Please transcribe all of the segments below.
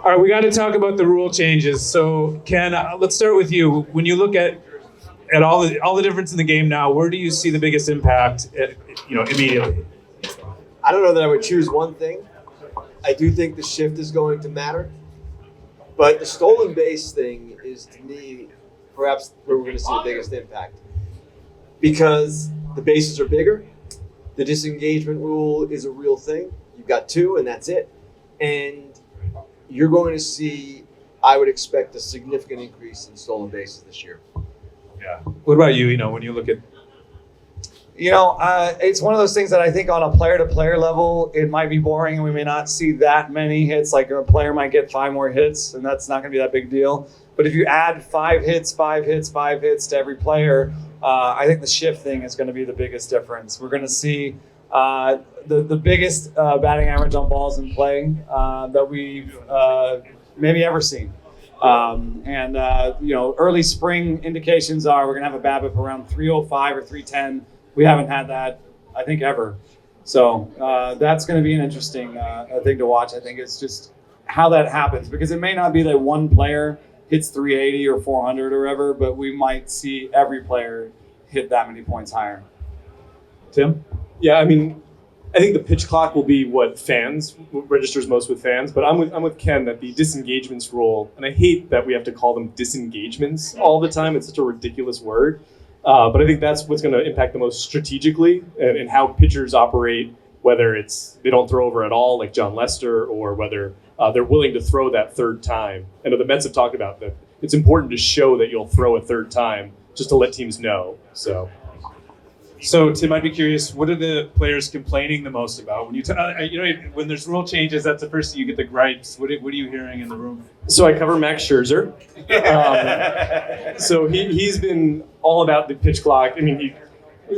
All right, we got to talk about the rule changes. So, Ken, let's start with you. When you look at all the difference in the game now, where do you see the biggest impact? Immediately. I don't know that I would choose one thing. I do think the shift is going to matter, but the stolen base thing is, to me, perhaps where we're going to see the biggest impact, because the bases are bigger. The disengagement rule is a real thing. You've got 2, and that's it. And you're going to see, I would expect, a significant increase in stolen bases this year. Yeah. What about you? When you look at, it's one of those things that I think on a player-to-player level, it might be boring and we may not see that many hits. Like a player might get 5 more hits, and that's not going to be that big deal. But if you add 5 hits to every player, I think the shift thing is going to be the biggest difference. We're going to see the biggest batting average on balls in play that we've maybe ever seen. Early spring indications are we're going to have a BABIP around 305 or 310. We haven't had that, I think, ever. So that's going to be an interesting thing to watch. I think it's just how that happens, because it may not be that one player hits 380 or 400 or whatever, but we might see every player hit that many points higher. Tim? Yeah, I think the pitch clock will be what registers most with fans, but I'm with Ken that the disengagements rule, and I hate that we have to call them disengagements all the time. It's such a ridiculous word. But I think that's what's going to impact the most strategically and how pitchers operate, whether it's they don't throw over at all like John Lester, or whether they're willing to throw that third time. I know the Mets have talked about that. It's important to show that you'll throw a third time just to let teams know. So Tim, I'd be curious, what are the players complaining the most about? When when there's rule changes, that's the first thing you get the gripes. What are you hearing in the room? So I cover Max Scherzer. So he's been all about the pitch clock. He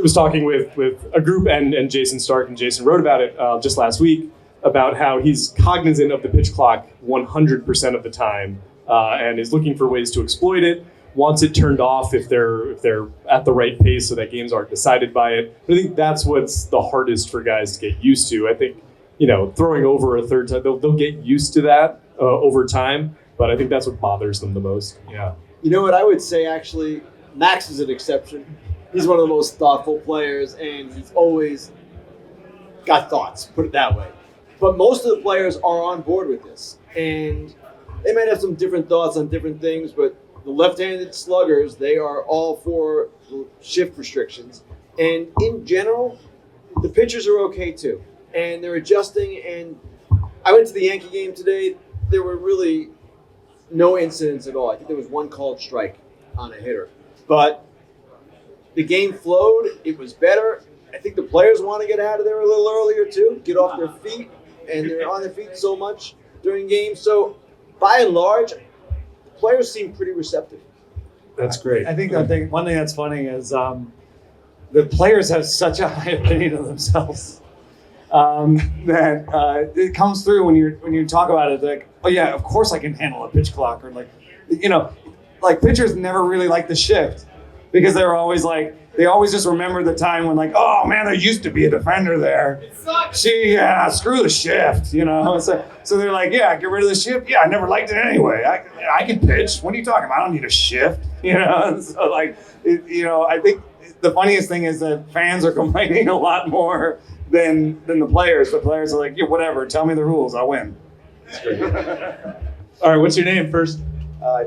was talking with a group and Jason Stark, and Jason wrote about it just last week, about how he's cognizant of the pitch clock 100% of the time and is looking for ways to exploit it. Wants it turned off if they're at the right pace so that games aren't decided by it. I think that's what's the hardest for guys to get used to. I think, throwing over a third time, they'll get used to that over time, but I think that's what bothers them the most. Yeah. You know what I would say, actually, Max is an exception. He's one of the most thoughtful players, and he's always got thoughts, put it that way. But most of the players are on board with this, and they might have some different thoughts on different things, but the left-handed sluggers, they are all for shift restrictions. And in general, the pitchers are okay too. And they're adjusting. And I went to the Yankee game today. There were really no incidents at all. I think there was one called strike on a hitter. But the game flowed. It was better. I think the players want to get out of there a little earlier too, get off their feet. And they're on their feet so much during games. So by and large, players seem pretty receptive. That's great. I think one thing that's funny is the players have such a high opinion of themselves that it comes through when you talk about it. Like, oh yeah, of course I can handle a pitch clock, or like pitchers never really like the shift, because they always just remember the time when, like, oh man, there used to be a defender there. It sucks. Screw the shift, So they're like, yeah, get rid of the shift. Yeah, I never liked it anyway. I can pitch. What are you talking about? I don't need a shift, So I think the funniest thing is that fans are complaining a lot more than the players. The players are like, yeah, whatever. Tell me the rules. I'll win. That's great. All right, what's your name first?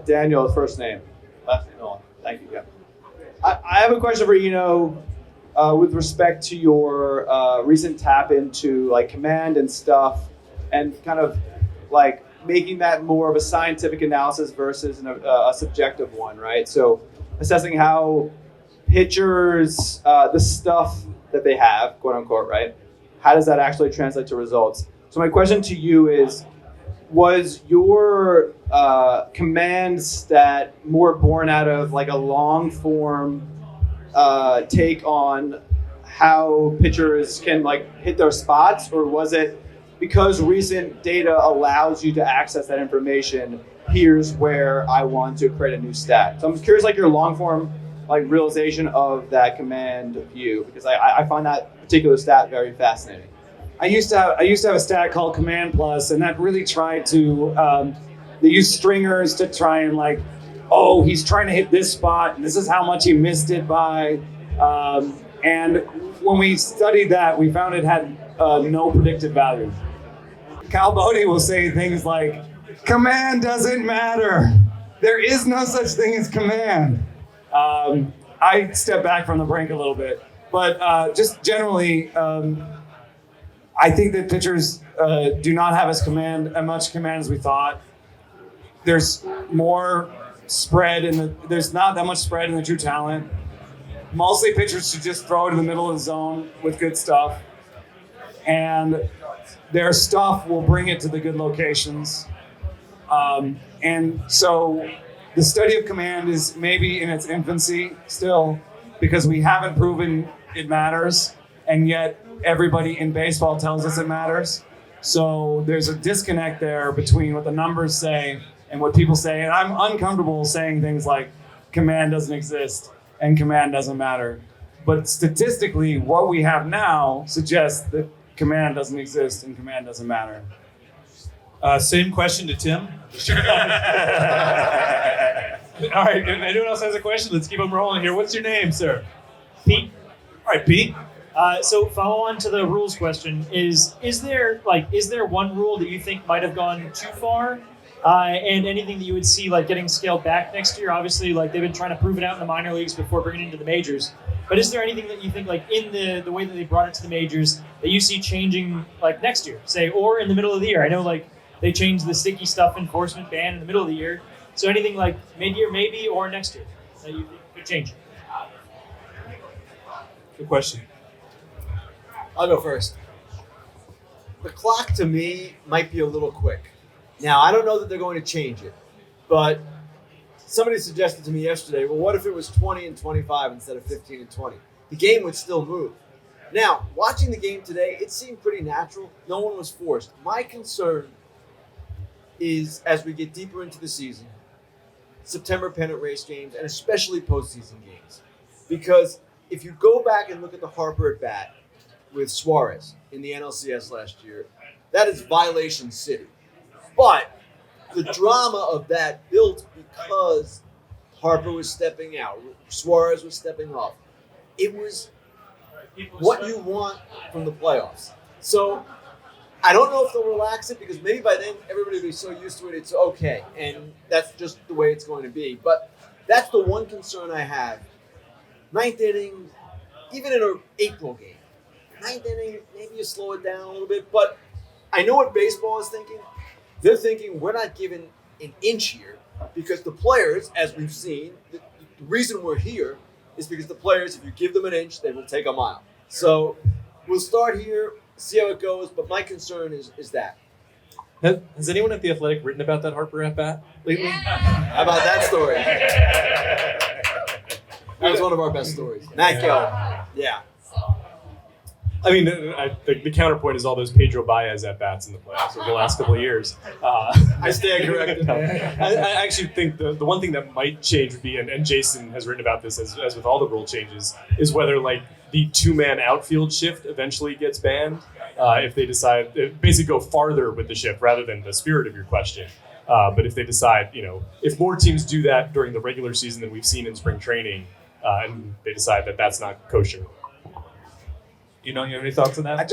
Daniel, first name. Last name, Nolan. Thank you. Yeah. I have a question for with respect to your recent tap into like command and stuff, and kind of like making that more of a scientific analysis versus a subjective one, right? So assessing how pitchers, the stuff that they have, quote unquote, right? How does that actually translate to results? So my question to you is, was your command stat more born out of like a long form take on how pitchers can like hit their spots, or was it because recent data allows you to access that information? Here's where I want to create a new stat. So I'm just curious, like your long form like realization of that command view, because I find that particular stat very fascinating. I used to have a stat called Command Plus, and that really tried to they use stringers to try and like, oh, he's trying to hit this spot, and this is how much he missed it by. And when we studied that, we found it had no predictive value. Cal Bodie will say things like, command doesn't matter. There is no such thing as command. I step back from the brink a little bit, but just generally, I think that pitchers do not have as much command as we thought. There's more spread there's not that much spread in the true talent. Mostly pitchers should just throw it in the middle of the zone with good stuff, and their stuff will bring it to the good locations. And so the study of command is maybe in its infancy still, because we haven't proven it matters, and yet everybody in baseball tells us it matters. So there's a disconnect there between what the numbers say and what people say, and I'm uncomfortable saying things like command doesn't exist and command doesn't matter. But statistically, what we have now suggests that command doesn't exist and command doesn't matter. Same question to Tim. All right, if anyone else has a question, let's keep them rolling here. What's your name, sir? Pete. All right, Pete. So follow on to the rules question. Is there one rule that you think might have gone too far? And anything that you would see like getting scaled back next year? Obviously, like they've been trying to prove it out in the minor leagues before bringing it into the majors. But is there anything that you think like in the way that they brought it to the majors that you see changing like next year, say, or in the middle of the year? I know like they changed the sticky stuff enforcement ban in the middle of the year. So anything like mid-year maybe or next year that you think could change? Good question. I'll go first. The clock to me might be a little quick. Now, I don't know that they're going to change it, but somebody suggested to me yesterday, well, what if it was 20 and 25 instead of 15 and 20? The game would still move. Now, watching the game today, it seemed pretty natural. No one was forced. My concern is as we get deeper into the season, September pennant race games, and especially postseason games. Because if you go back and look at the Harper at bat with Sarris in the NLCS last year, that is violation city. But the drama of that built because Harper was stepping out, Sarris was stepping off. It was what you want from the playoffs. So I don't know if they'll relax it, because maybe by then everybody will be so used to it, it's okay. And that's just the way it's going to be. But that's the one concern I have. Ninth inning, even in an April game, ninth inning, maybe you slow it down a little bit. But I know what baseball is thinking. They're thinking we're not giving an inch here, because the players, as we've seen, the reason we're here is because the players, if you give them an inch, they will take a mile. So we'll start here, see how it goes, but my concern is that. Has anyone at The Athletic written about that Harper at bat lately? How about that story? That was one of our best stories. Matt Gill. Yeah. I mean, the counterpoint is all those Pedro Baez at bats in the playoffs over the last couple of years. I stand corrected. I actually think the one thing that might change would be, and Jason has written about this as with all the rule changes, is whether like the two-man outfield shift eventually gets banned if they decide basically go farther with the shift rather than the spirit of your question. But if they decide, if more teams do that during the regular season than we've seen in spring training, and they decide that that's not kosher. You have any thoughts on that? I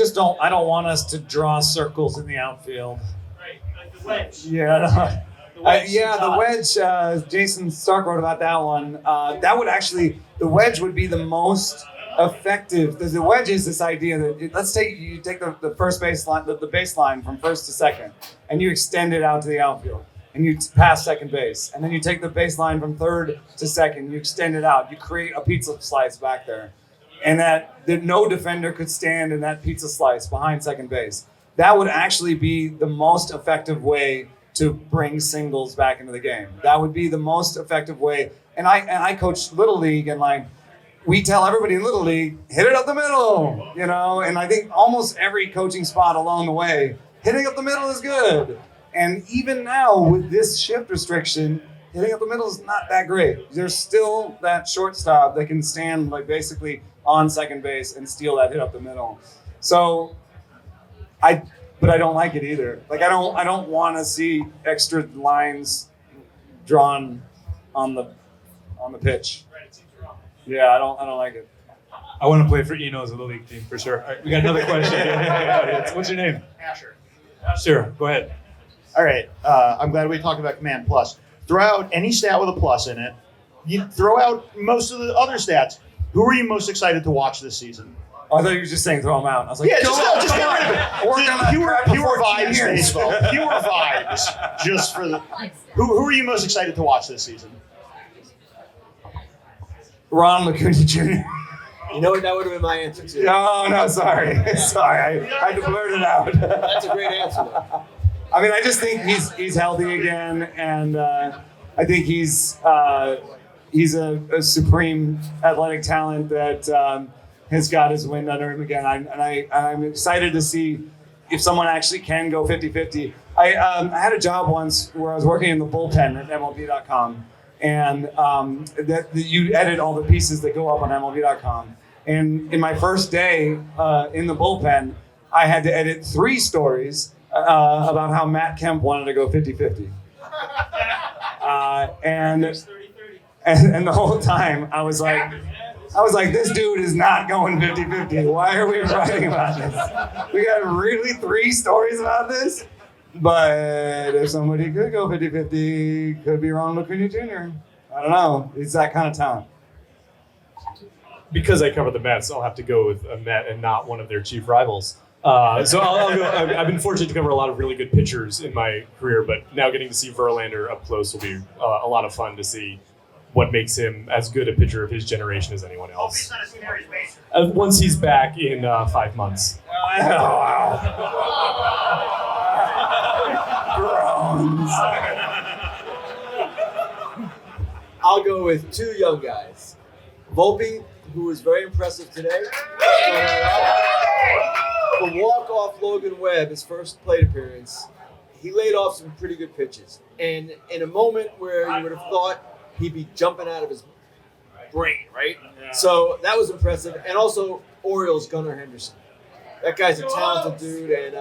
don't want us to draw circles in the outfield. Right, like the wedge. Yeah. The wedge. The wedge, Jason Stark wrote about that one. The wedge would be the most effective. The wedge is this idea that you take the first baseline, the baseline from first to second, and you extend it out to the outfield, and you pass second base. And then you take the baseline from third to second, you extend it out, you create a pizza slice back there. And that no defender could stand in that pizza slice behind second base. That would actually be the most effective way to bring singles back into the game. That would be the most effective way. And I coach Little League, and we tell everybody in Little League, hit it up the middle, and I think almost every coaching spot along the way, hitting up the middle is good. And even now with this shift restriction, hitting up the middle is not that great. There's still that shortstop that can stand basically on second base and steal that hit up the middle. So I but I don't like it either. Like I don't want to see extra lines drawn on the pitch. Yeah, I don't like it. I want to play for Eno's Little League team for sure. All right, we got another question. What's your name? Asher. Sure, go ahead. All right. I'm glad we talked about Command Plus. Throw out any stat with a plus in it. You throw out most of the other stats. Who are you most excited to watch this season? Oh, I thought you were just saying throw them out. I was like, Yeah, just get rid of it. Work on that crap Pure before vibes, 10 years. baseball. Pure vibes. Just for the. Who are you most excited to watch this season? Ron Acuna Jr. You know what? That would have been my answer too. No, sorry. Sorry. I had to blurt it out. That's a great answer, though. I mean, I just think he's healthy again, and I think he's a supreme athletic talent that has got his wind under him again. I'm excited to see if someone actually can go 50-50. I had a job once where I was working in the bullpen at MLB.com, and that you edit all the pieces that go up on MLB.com. And in my first day in the bullpen, I had to edit 3 stories about how Matt Kemp wanted to go 50-50. And the whole time I was like, this dude is not going 50-50. Why are we writing about this? We got really 3 stories about this? But if somebody could go 50-50, could be Ron Acuna Jr. I don't know. It's that kind of talent. Because I cover the Mets, I'll have to go with a Met and not one of their chief rivals. So I'll go. I've been fortunate to cover a lot of really good pitchers in my career, but now getting to see Verlander up close will be a lot of fun to see what makes him as good a pitcher of his generation as anyone else. Once he's back in 5 months. I'll go with 2 young guys. Volpe, who was very impressive today. The walk-off Logan Webb, his first plate appearance, he laid off some pretty good pitches. And in a moment where you would have thought he'd be jumping out of his brain, right? Yeah. So that was impressive. And also Orioles Gunnar Henderson. That guy's a talented dude, and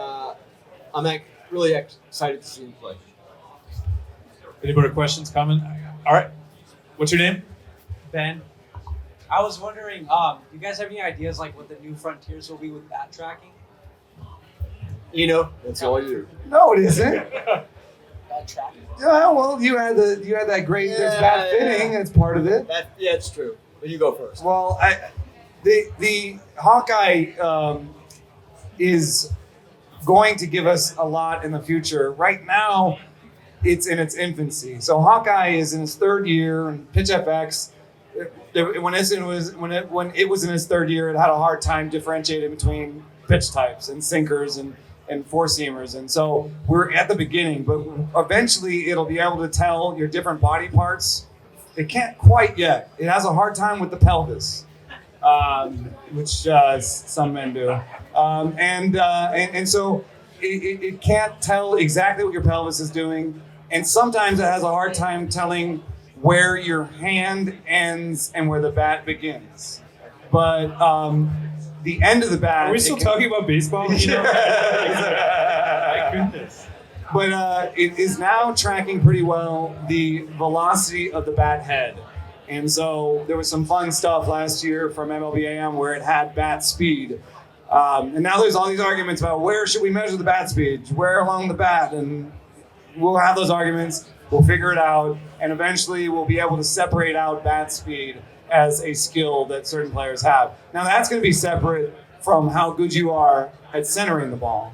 I'm really excited to see him play. Any more questions, comment? All right. What's your name? Ben, I was wondering, you guys have any ideas like what the new frontiers will be with bat tracking? That's all you do. No, it isn't. Bat tracking? Yeah, well, you had that great there's bat fitting. It's part of it. Yeah, it's true. But you go first. Well, the Hawkeye is going to give us a lot in the future. Right now, it's in its infancy. So Hawkeye is in its 3rd year, and PitchFX. When it was in its 3rd year, it had a hard time differentiating between pitch types and sinkers and 4-seamers. And so we're at the beginning, but eventually it'll be able to tell your different body parts. It can't quite yet. It has a hard time with the pelvis, which some men do. And so it can't tell exactly what your pelvis is doing. And sometimes it has a hard time telling where your hand ends and where the bat begins. But the end of the bat... Are we still talking about baseball? My goodness. But it is now tracking pretty well the velocity of the bat head. And so there was some fun stuff last year from MLB.am where it had bat speed. And now there's all these arguments about where should we measure the bat speed, where along the bat, and we'll have those arguments. We'll figure it out, and eventually we'll be able to separate out bat speed as a skill that certain players have. Now that's going to be separate from how good you are at centering the ball.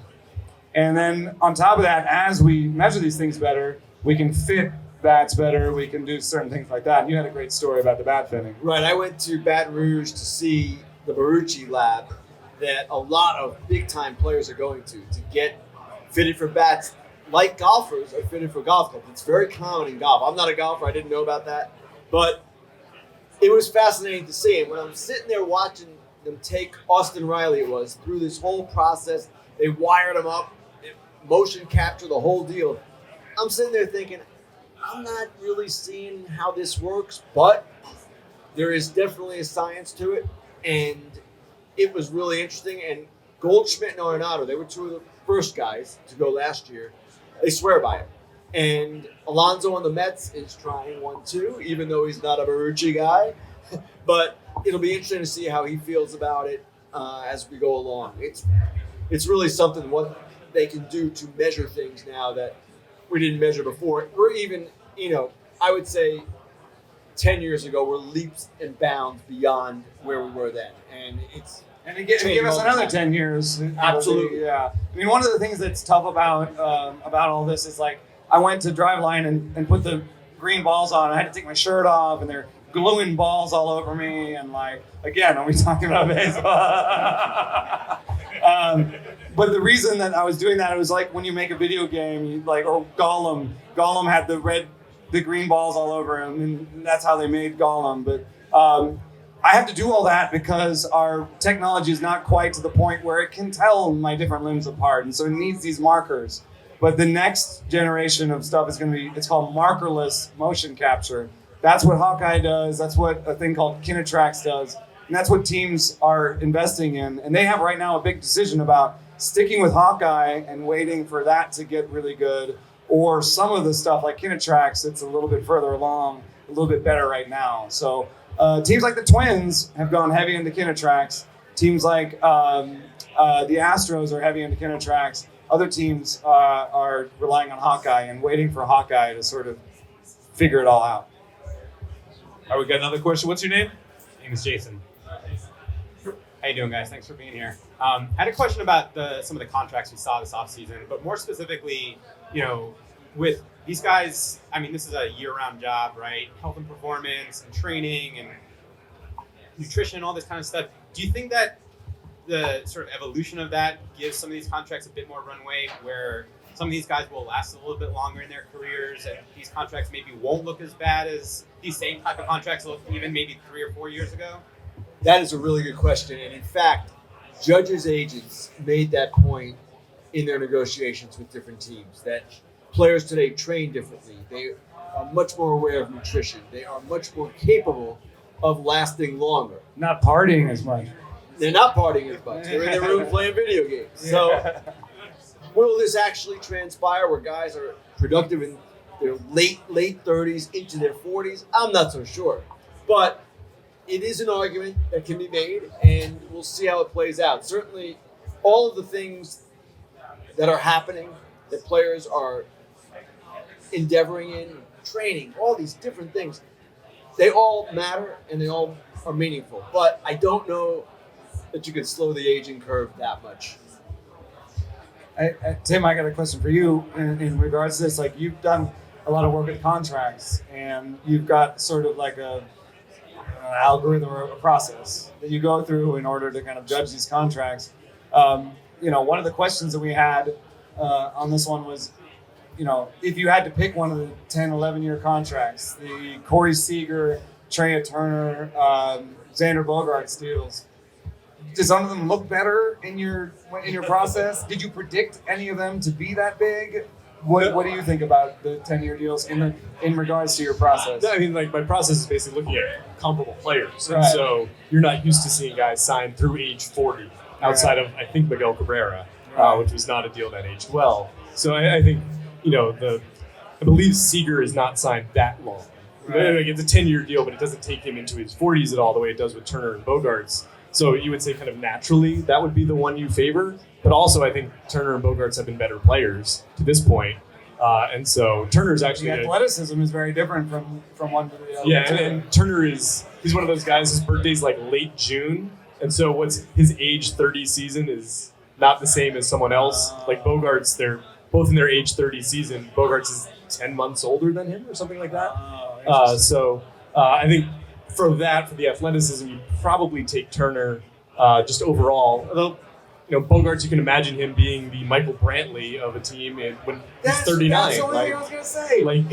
And then on top of that, as we measure these things better, we can fit bats better, we can do certain things like that. And you had a great story about the bat fitting. Right, I went to Baton Rouge to see the Marucci lab that a lot of big-time players are going to get fitted for bats like golfers are fitted for golf clubs. It's very common in golf. I'm not a golfer. I didn't know about that. But it was fascinating to see. And when I'm sitting there watching them take Austin Riley, through this whole process, they wired him up, motion capture, the whole deal. I'm sitting there thinking, I'm not really seeing how this works, but there is definitely a science to it. And it was really interesting. And Goldschmidt and Arenado, they were 2 of the first guys to go last year, they swear by it. And Alonso on the Mets is trying one too, even though he's not a Marucci guy. But it'll be interesting to see how he feels about it as we go along. It's really something what they can do to measure things now that we didn't measure before. We're even, I would say 10 years ago, we're leaps and bounds beyond where we were then. And give us another 10 years. Absolutely. Yeah. I mean, one of the things that's tough about all this is like, I went to Driveline and put the green balls on. I had to take my shirt off, and they're gluing balls all over me. And like, again, are we talking about baseball? But the reason that I was doing that, it was like when you make a video game, or Gollum had the green balls all over him, and that's how they made Gollum. But I have to do all that because our technology is not quite to the point where it can tell my different limbs apart, and so it needs these markers. But the next generation of stuff is going to be, it's called markerless motion capture. That's what Hawkeye does. That's what a thing called Kinetrax does. And that's what teams are investing in. And they have right now a big decision about sticking with Hawkeye and waiting for that to get really good, or some of the stuff like Kinetrax, it's a little bit further along, a little bit better right now. So teams like the Twins have gone heavy into Kinetrax. Teams like the Astros are heavy into Kinetrax. Other teams are relying on Hawkeye and waiting for Hawkeye to sort of figure it all out. All right, we got another question. What's your name? My name is Jason. How you doing, guys? Thanks for being here. I had a question about some of the contracts we saw this offseason, but more specifically, with these guys, I mean, this is a year-round job, right? Health and performance and training and nutrition, all this kind of stuff. Do you think that the sort of evolution of that gives some of these contracts a bit more runway, where some of these guys will last a little bit longer in their careers, and these contracts maybe won't look as bad as these same type of contracts looked even maybe 3 or 4 years ago? That is a really good question. And in fact, Judge's agents made that point in their negotiations with different teams, that players today train differently. They are much more aware of nutrition. They are much more capable of lasting longer. Not partying as much. They're not partying as much. They're in their room playing video games. So will this actually transpire where guys are productive in their late 30s into their 40s? I'm not so sure. But it is an argument that can be made, and we'll see how it plays out. Certainly, all of the things that are happening, that players are endeavoring in, training, all these different things, they all matter and they all are meaningful. But I don't know that you could slow the aging curve that much. Tim, I got a question for you in regards to this. Like, you've done a lot of work with contracts, and you've got sort of like an algorithm or a process that you go through in order to kind of judge these contracts. One of the questions that we had on this one was, if you had to pick one of the 10, 11-year contracts, the Corey Seager, Trea Turner, Xander Bogaerts deals, does some of them look better in your process? Did you predict any of them to be that big? What do you think about the 10-year deals in regards to your process? I mean, like, my process is basically looking at comparable players. Right. And so you're not used to seeing guys sign through age 40 outside of, I think, Miguel Cabrera, which was not a deal that aged well. So I think, I believe Seager is not signed that long. Right. Like, it's a 10-year deal, but it doesn't take him into his 40s at all the way it does with Turner and Bogaerts. So you would say kind of naturally that would be the one you favor. But also I think Turner and Bogaerts have been better players to this point. And so Turner's actually... The athleticism is very different from one to the other. Yeah, and Turner he's one of those guys, his birthday's like late June. And so his age 30 season is not the same as someone else. Like Bogaerts, they're both in their age 30 season. Bogaerts is 10 months older than him or something like that. I think for the athleticism, you probably take Turner just overall. Although, Bogaerts, you can imagine him being the Michael Brantley of a team when he's 39. That's the only thing I was going to say. Like,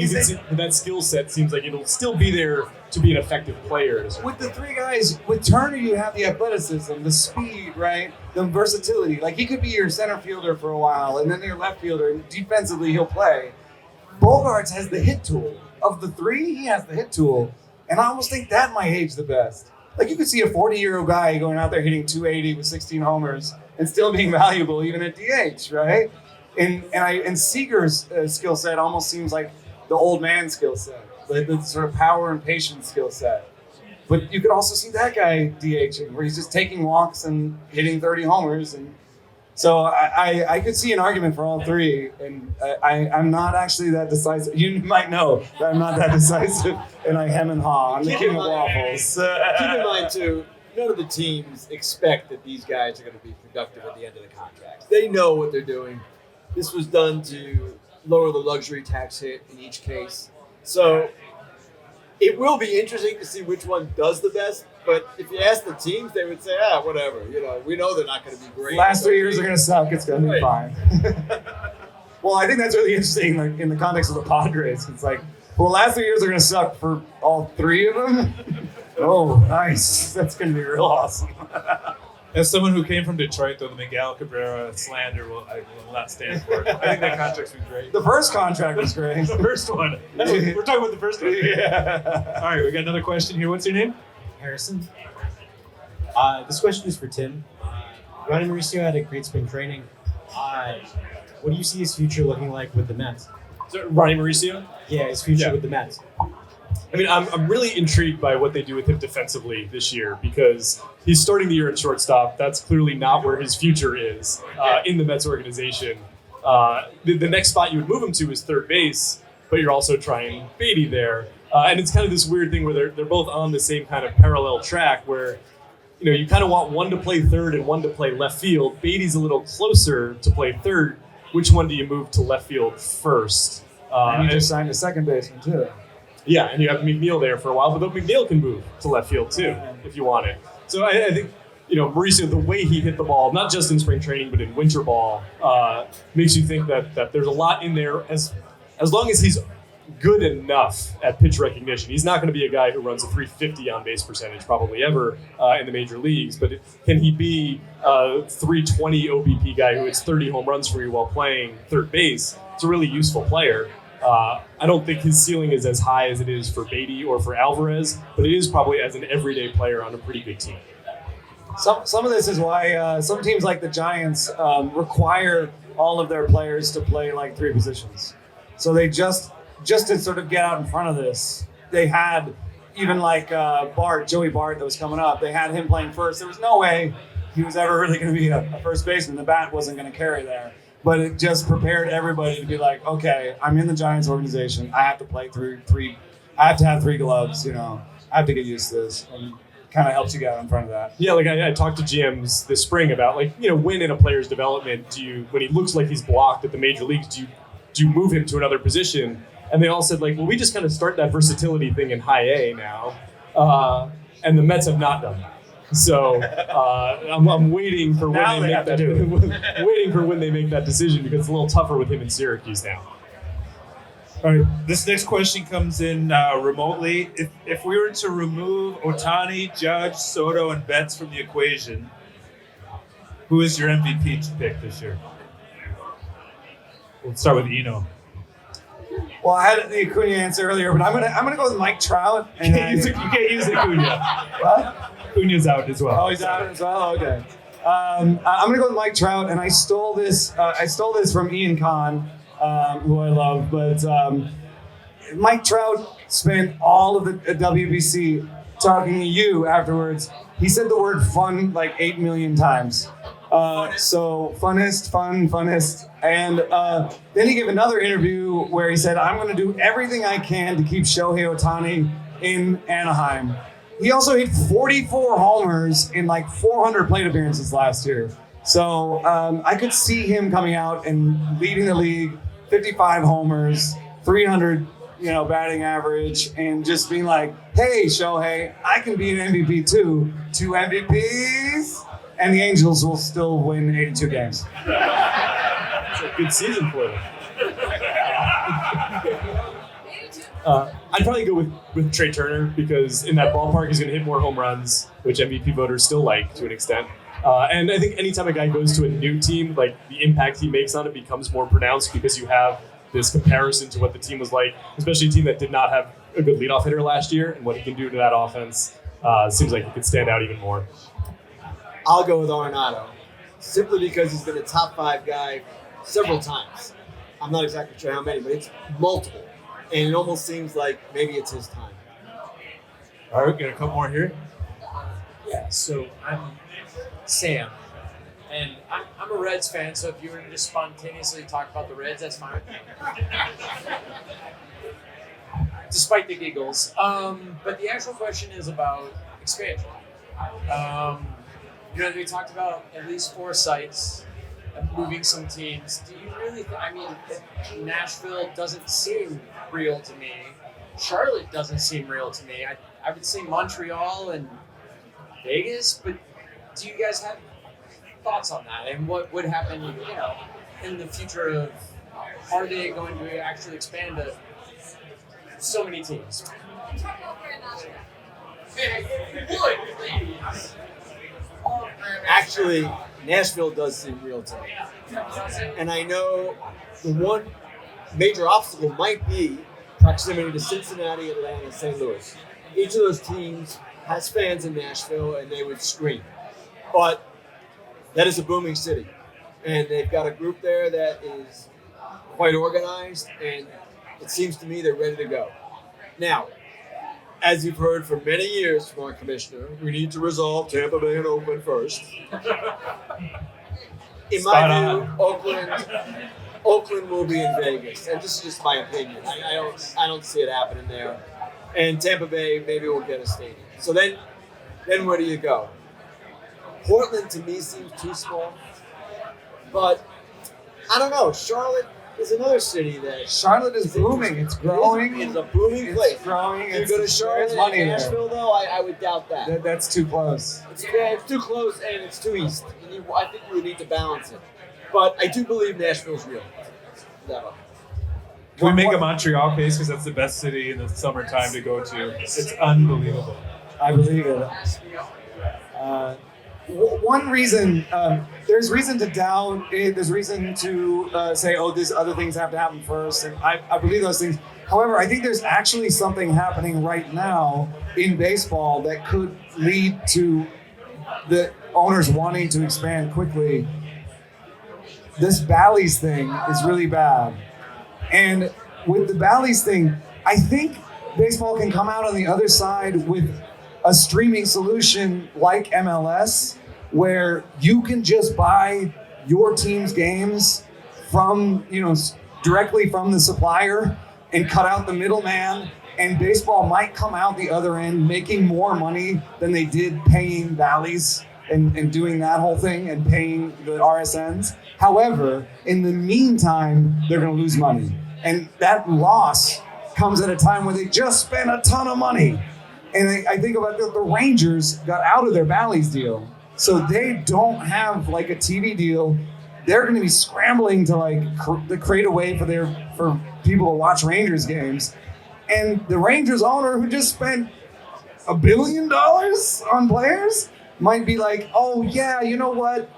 that skill set seems like it'll still be there to be an effective player. With the three guys, with Turner, you have the athleticism, the speed, right? The versatility. Like, he could be your center fielder for a while, and then your left fielder, and defensively he'll play. Bogaerts has the hit tool. Of the three, he has the hit tool. And I almost think that might age the best. Like, you could see a 40-year-old guy going out there hitting 280 with 16 homers, and still being valuable even at DH, right? And Seager's skill set almost seems like the old man skill set, the sort of power and patience skill set. But you could also see that guy DHing, where he's just taking walks and hitting 30 homers. And so I could see an argument for all three. And I'm not actually that decisive. You might know that I'm not that decisive, and I hem and haw. I'm the king of waffles. Keep in mind, too, none of the teams expect that these guys are going to be productive at the end of the contracts. They know what they're doing. This was done to lower the luxury tax hit in each case. So it will be interesting to see which one does the best. But if you ask the teams, they would say, whatever. We know they're not going to be great. Last 3 years are going to suck. It's going to be fine. Well, I think that's really interesting in the context of the Padres. It's like, well, the last 3 years are going to suck for all three of them. Oh, nice. That's going to be real awesome. As someone who came from Detroit, though, the Miguel Cabrera slander will not stand for it. I think that contract's been great. The first contract was great. The first one. We're talking about the first one. Yeah. All right, we got another question here. What's your name? Harrison. This question is for Tim. Ronnie Mauricio had a great spring training. What do you see his future looking like with the Mets? So, Ronnie Mauricio? Yeah, his future with the Mets. I mean, I'm really intrigued by what they do with him defensively this year because he's starting the year at shortstop. That's clearly not where his future is in the Mets organization. The next spot you would move him to is third base, but you're also trying Beatty there. And it's kind of this weird thing where they're both on the same kind of parallel track where, you kind of want one to play third and one to play left field. Beatty's a little closer to play third. Which one do you move to left field first? And you just signed a second baseman, too. Yeah, and you have McNeil there for a while, but McNeil can move to left field too if you want it. So I think, Mauricio, the way he hit the ball, not just in spring training, but in winter ball, makes you think that there's a lot in there as long as he's good enough at pitch recognition. He's not going to be a guy who runs a 350 on base percentage probably ever in the major leagues, but can he be a 320 OBP guy who hits 30 home runs for you while playing third base? It's a really useful player. I don't think his ceiling is as high as it is for Beatty or for Alvarez, but it is probably as an everyday player on a pretty good team. Some of this is why some teams like the Giants require all of their players to play like three positions. So they just to sort of get out in front of this, they had even like Joey Bart that was coming up, they had him playing first. There was no way he was ever really going to be a first baseman. The bat wasn't going to carry there. But it just prepared everybody to be like, okay, I'm in the Giants organization. I have to play three. I have to have three gloves. I have to get used to this. And kind of helps you get out in front of that. Yeah, like I talked to GMs this spring about when in a player's development when he looks like he's blocked at the major leagues, do you move him to another position? And they all said we just kind of start that versatility thing in high A now, and the Mets have not done that. So I'm waiting for when they make that decision because it's a little tougher with him in Syracuse now. All right, this next question comes in remotely. If we were to remove Ohtani, Judge, Soto, and Betts from the equation, who is your MVP to pick this year? We'll start with Eno. Well, I had the Acuna answer earlier, but I'm gonna go with Mike Trout. You can't use Acuna. What? Acuna's out as well. Oh, he's out as well. Okay. I'm gonna go with Mike Trout, and I stole this. From Ian Kahn, who I love. But Mike Trout spent all of the WBC talking to you afterwards. He said the word "fun" like 8 million times. So funnest. And then he gave another interview where he said, I'm going to do everything I can to keep Shohei Ohtani in Anaheim. He also hit 44 homers in 400 plate appearances last year. So I could see him coming out and leading the league, 55 homers, 300 batting average, and just being like, hey, Shohei, I can be an MVP too. 2 MVPs. And the Angels will still win 82 games. It's a good season for them. I'd probably go with Trey Turner because in that ballpark he's going to hit more home runs, which MVP voters still like to an extent. And I think anytime a guy goes to a new team, the impact he makes on it becomes more pronounced because you have this comparison to what the team was like, especially a team that did not have a good leadoff hitter last year, and what he can do to that offense seems like he could stand out even more. I'll go with Arenado. simply because he's been a top 5 guy several times. I'm not exactly sure how many, but it's multiple. And it almost seems like maybe it's his time. All right, we got a couple more here. Yeah, so I'm Sam, and I'm a Reds fan, so if you were to just spontaneously talk about the Reds, that's fine with me. Despite the giggles. But the actual question is about expansion. We talked about at least 4 sites, moving some teams. Do you really Nashville doesn't seem real to me. Charlotte doesn't seem real to me. I would say Montreal and Vegas, but do you guys have thoughts on that? And what would happen, in the future of, are they going to actually expand to so many teams? Actually, Nashville does seem real to me. And I know the one major obstacle might be proximity to Cincinnati, Atlanta, and St. Louis. Each of those teams has fans in Nashville, and they would scream. But that is a booming city. And they've got a group there that is quite organized, and it seems to me they're ready to go. Now, as you've heard for many years from our commissioner, we need to resolve Tampa Bay and Oakland first. In my view, Oakland will be in Vegas, and this is just my opinion. I don't see it happening there. And Tampa Bay maybe will get a stadium. So then where do you go? Portland to me seems too small, but I don't know. Charlotte is another city that Charlotte is booming. It's growing. It's a booming place. It's growing. You go to Charlotte and money Nashville, though, I would doubt that. That's too close. It's too close and it's too east. I think you would need to balance it. But I do believe Nashville's real. Never. Can we make a Montreal case because that's the best city in the summertime to go to? It's unbelievable. I believe it. One reason, there's reason to doubt it, there's reason to say, these other things have to happen first, and I believe those things. However, I think there's actually something happening right now in baseball that could lead to the owners wanting to expand quickly. This Bally's thing is really bad. And with the Bally's thing, I think baseball can come out on the other side with a streaming solution like MLS, where you can just buy your team's games from, directly from the supplier and cut out the middleman, and baseball might come out the other end making more money than they did paying Bally's and doing that whole thing and paying the RSNs. However, in the meantime, they're going to lose money. And that loss comes at a time where they just spent a ton of money. And I think about the Rangers got out of their Bally's deal. So they don't have like a TV deal. They're going to be scrambling to create a way for people to watch Rangers games. And the Rangers owner who just spent $1 billion on players might be like, oh yeah, you know what?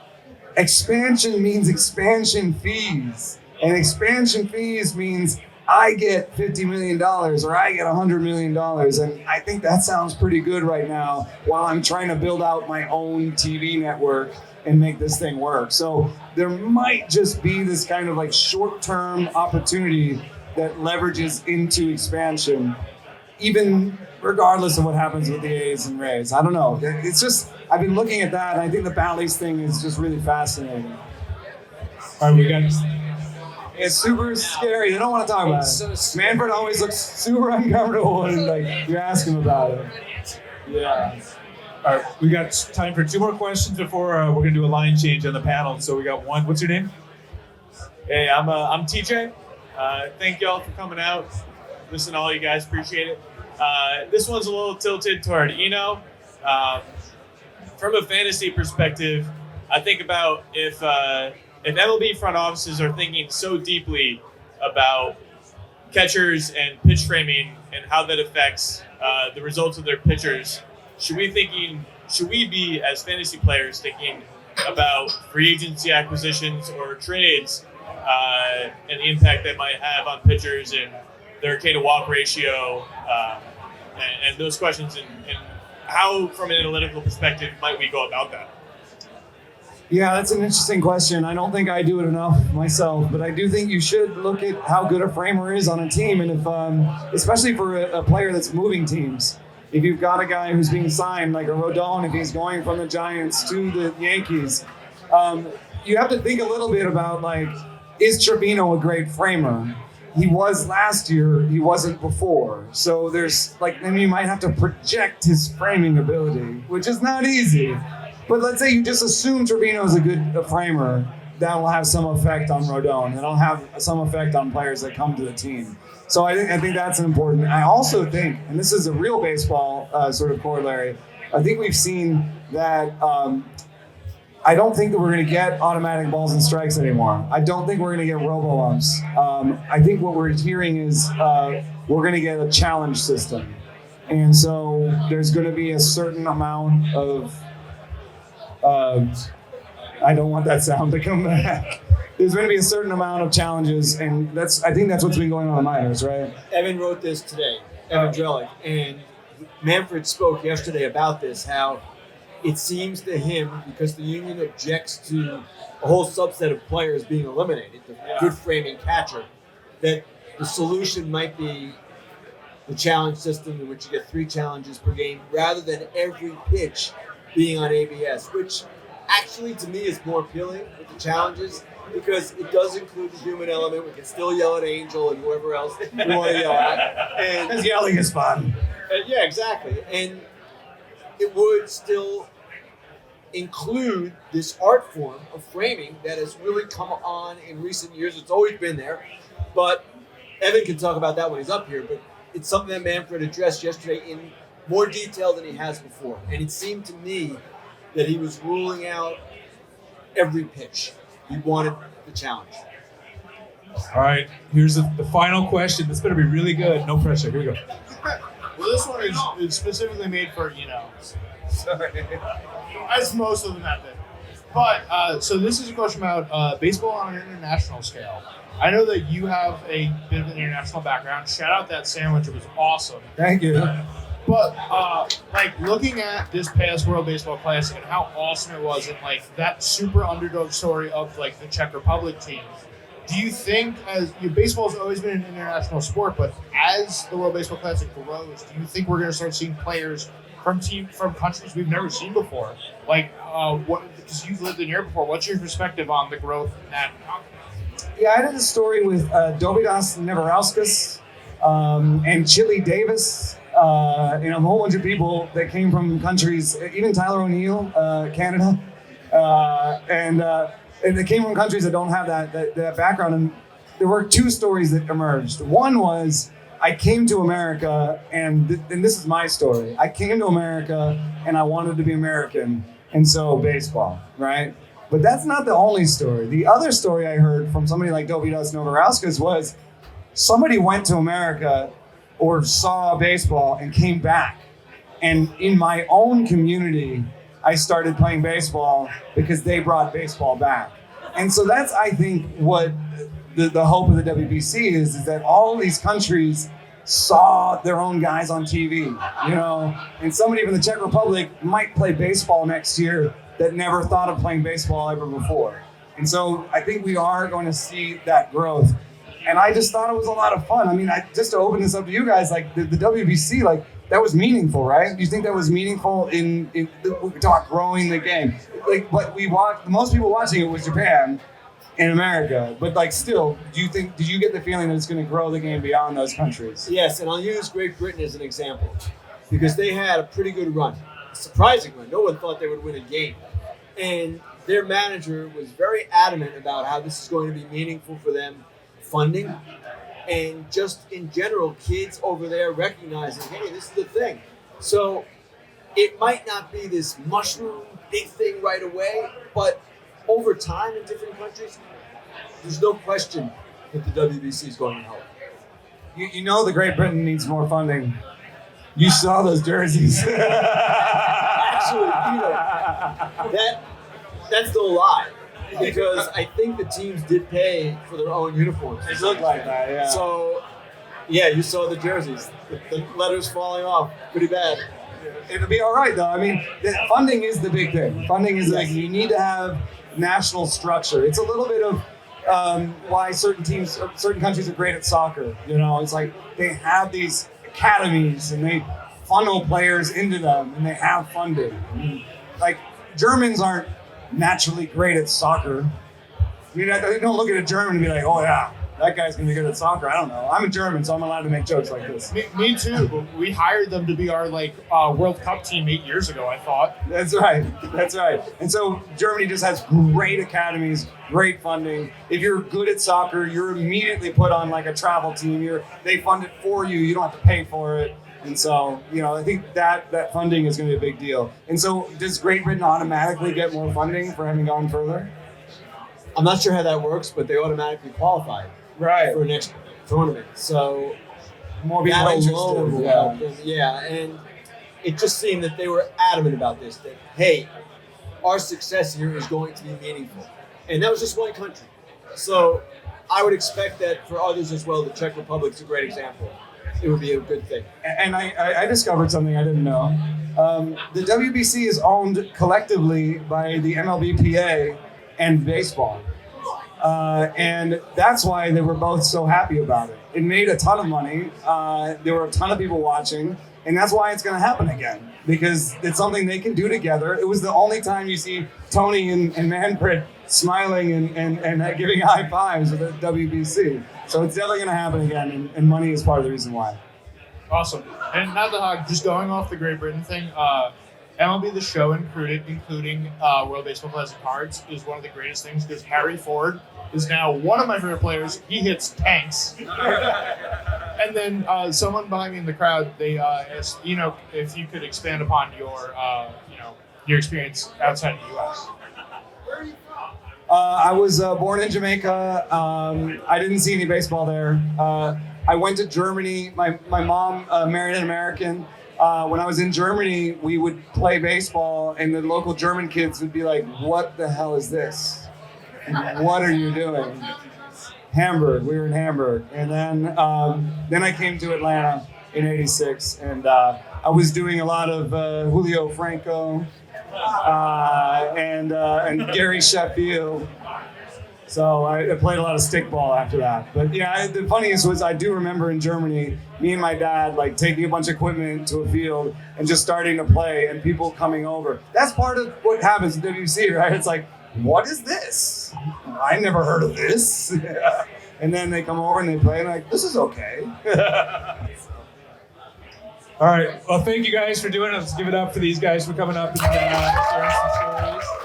Expansion means expansion fees. And expansion fees means I get $50 million or I get $100 million. And I think that sounds pretty good right now while I'm trying to build out my own TV network and make this thing work. So there might just be this kind of like short-term opportunity that leverages into expansion, even regardless of what happens with the A's and Rays. I don't know. It's just, I've been looking at that, and I think the Bally's thing is just really fascinating. All right, we got... It's super scary. They don't want to talk about it. Manfred always looks super uncomfortable when you ask him about it. Yeah. All right, we got time for 2 more questions before we're gonna do a line change on the panel. So we got one. What's your name? Hey, I'm TJ. Thank y'all for coming out. Listen to all you guys, appreciate it. This one's a little tilted toward Eno. From a fantasy perspective, I think about if MLB front offices are thinking so deeply about catchers and pitch framing and how that affects the results of their pitchers, should we be as fantasy players thinking about free agency acquisitions or trades and the impact that might have on pitchers and their K to walk ratio and those questions and how, from an analytical perspective, might we go about that? Yeah, that's an interesting question. I don't think I do it enough myself, but I do think you should look at how good a framer is on a team, and if, especially for a player that's moving teams. If you've got a guy who's being signed, like a Rodon, if he's going from the Giants to the Yankees, you have to think a little bit about, like, is Trevino a great framer? He was last year, he wasn't before. So there's, like, then you might have to project his framing ability, which is not easy. But let's say you just assume Trevino's a framer, that will have some effect on Rodon, and it'll have some effect on players that come to the team. So I think that's important. I also think, and this is a real baseball sort of corollary, I think we've seen that I don't think that we're going to get automatic balls and strikes anymore. I don't think we're going to get Robo Umps. I think what we're hearing is we're going to get a challenge system. And so there's going to be a certain amount of I don't want that sound to come back. There's going to be a certain amount of challenges, and I think that's what's been going on in minors, right? Evan wrote this today, Evan Drellick, and Manfred spoke yesterday about this, how it seems to him, because the union objects to a whole subset of players being eliminated, the good framing catcher, that the solution might be the challenge system in which you get 3 challenges per game rather than every pitch being on ABS, which actually to me is more appealing with the challenges because it does include the human element. We can still yell at Angel and whoever else we want to yell at. Because yelling is fun. Yeah, exactly. And it would still include this art form of framing that has really come on in recent years. It's always been there, but Evan can talk about that when he's up here, but it's something that Manfred addressed yesterday in more detail than he has before. And it seemed to me that he was ruling out every pitch. He wanted the challenge. All right, here's the final question. This better be really good. No pressure. Here we go. Well, this one is specifically made for, sorry. As most of them have been. But, so this is a question about baseball on an international scale. I know that you have a bit of an international background. Shout out that sandwich. It was awesome. Thank you. But, looking at this past World Baseball Classic and how awesome it was and, that super underdog story of, the Czech Republic team, do you think, baseball has always been an international sport, but as the World Baseball Classic grows, do you think we're going to start seeing players from countries we've never seen before? Because you've lived in Europe before, what's your perspective on the growth in that continent? Yeah, I did a story with Dovydas Neverauskas and Chili Davis, a whole bunch of people that came from countries, even Tyler O'Neill, Canada, and they came from countries that don't have that background. And there were 2 stories that emerged. One was, I came to America, and this is my story. I came to America, and I wanted to be American, and so baseball, right? But that's not the only story. The other story I heard from somebody like Dovydas Neverauskas was somebody went to America or saw baseball and came back. And in my own community, I started playing baseball because they brought baseball back. And so that's, I think, what the hope of the WBC is that all these countries saw their own guys on TV, and somebody from the Czech Republic might play baseball next year that never thought of playing baseball ever before. And so I think we are going to see that growth. And I just thought it was a lot of fun. I mean, just to open this up to you guys, the WBC, that was meaningful, right? Do you think that was meaningful in we talk growing the game? What we watched, most people watching it was Japan and America. But still, did you get the feeling that it's going to grow the game beyond those countries? Yes, and I'll use Great Britain as an example because they had a pretty good run, a surprising run. No one thought they would win a game. And their manager was very adamant about how this is going to be meaningful for them, funding, and just in general, kids over there recognizing, hey, this is the thing. So it might not be this mushroom big thing right away, but over time in different countries, there's no question that the WBC is going to help. The Great Britain needs more funding. You saw those jerseys. Actually, that's no lie. Because I think the teams did pay for their own uniforms. It looked like that, yeah. So, yeah, you saw the jerseys. The letters falling off pretty bad. It'll be all right though. I mean, funding is the big thing. Funding is like you need to have national structure. It's a little bit of why certain countries are great at soccer. You know, it's like they have these academies and they funnel players into them and they have funding. I mean, like Germans aren't naturally great at soccer. I mean, I don't look at a German and be like, oh yeah, that guy's gonna be good at soccer. I don't know. I'm a German, so I'm allowed to make jokes like this. Me too. But we hired them to be our World Cup team 8 years ago, I thought. That's right. That's right. And so Germany just has great academies, great funding. If you're good at soccer, you're immediately put on like a travel team. They fund it for you. You don't have to pay for it. And so, you know, I think that funding is going to be a big deal. And so does Great Britain automatically get more funding for having gone further? I'm not sure how that works, but they automatically qualify for next tournament. So more people that interested. alone will help them. Yeah, and it just seemed that they were adamant about this, that, hey, our success here is going to be meaningful. And that was just one country. So I would expect that for others as well. The Czech Republic's a great example. It would be a good thing. And I discovered something I didn't know. The WBC is owned collectively by the MLBPA and baseball. And that's why they were both so happy about it. It made a ton of money. There were a ton of people watching. And that's why it's going to happen again. Because it's something they can do together. It was the only time you see Tony and Manfred smiling and giving high fives at the WBC. So it's definitely going to happen again. And money is part of the reason why. Awesome. And not the hog, just going off the Great Britain thing, MLB The Show including World Baseball Classic cards is one of the greatest things because Harry Ford is now one of my favorite players. He hits tanks. And then someone behind me in the crowd, they asked, if you could expand upon your experience outside the U.S. I was born in Jamaica. I didn't see any baseball there. I went to Germany. My mom married an American. When I was in Germany, we would play baseball, and the local German kids would be like, "What the hell is this? What are you doing?" Hamburg. We were in Hamburg, and then I came to Atlanta in '86, and I was doing a lot of Julio Franco and Gary Sheffield. So I played a lot of stickball after that. But yeah, the funniest was I do remember in Germany, me and my dad like taking a bunch of equipment to a field and just starting to play and people coming over. That's part of what happens in WC, right? It's like, what is this? I never heard of this. And then they come over and they play and like, this is okay. All right. Well, thank you guys for doing it. Let's give it up for these guys for coming up and sharing some stories.